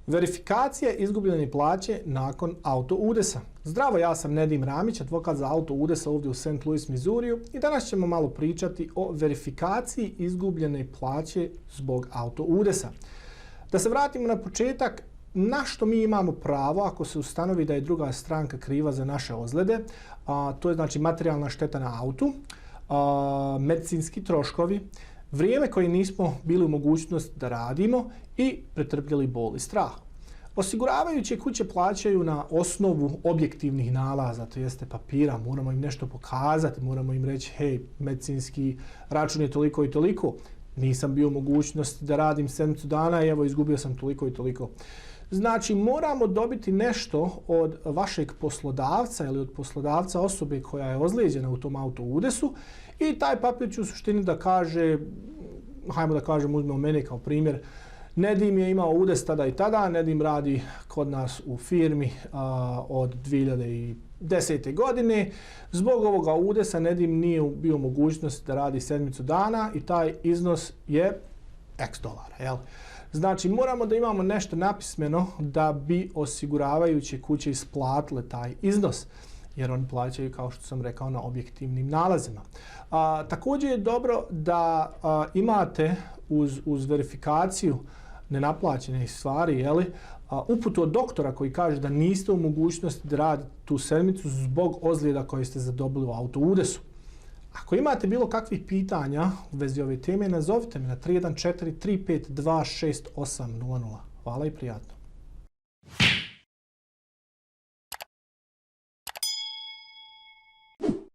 Verifikacija izgubljene plaće nakon auto udesa. Zdravo, ja sam Nedim Ramić, advokat za auto udesa ovdje u St. Louis, Missouriju i danas ćemo malo pričati o verifikaciji izgubljene plaće zbog auto udesa. Da se vratimo na početak, na što mi imamo pravo ako se ustanovi da je druga stranka kriva za naše ozljede, to je znači materijalna šteta na autu, medicinski troškovi, vrijeme koje nismo bili u mogućnosti da radimo i pretrpjeli bol i strah. Osiguravajuće kuće plaćaju na osnovu objektivnih nalaza, to jeste papira, moramo im nešto pokazati, moramo im reći hej, medicinski račun je toliko i toliko, nisam bio u mogućnosti da radim 7 dana i evo izgubio sam toliko i toliko. Znači moramo dobiti nešto od vašeg poslodavca ili od poslodavca osobe koja je ozlijeđena u tom auto udesu i taj papir će u suštini da kaže, hajmo da kažem, uzmemo mene kao primjer, Nedim je imao udes tada i tada, Nedim radi kod nas u firmi od 2010. godine. Zbog ovoga udesa Nedim nije bio u mogućnosti da radi 7 dana i taj iznos je x dolara. Jel? Znači moramo da imamo nešto napismeno da bi osiguravajuće kuće isplatile taj iznos, jer oni plaćaju, kao što sam rekao, na objektivnim nalazima. Također je dobro da imate uz verifikaciju nenaplaćenih stvari, uputu od doktora koji kaže da niste u mogućnosti da radite tu sedmicu zbog ozljeda koje ste zadobili u auto udesu. Ako imate bilo kakvih pitanja u vezi ove teme, nazovite me na 314 352 6800. Hvala i prijatno.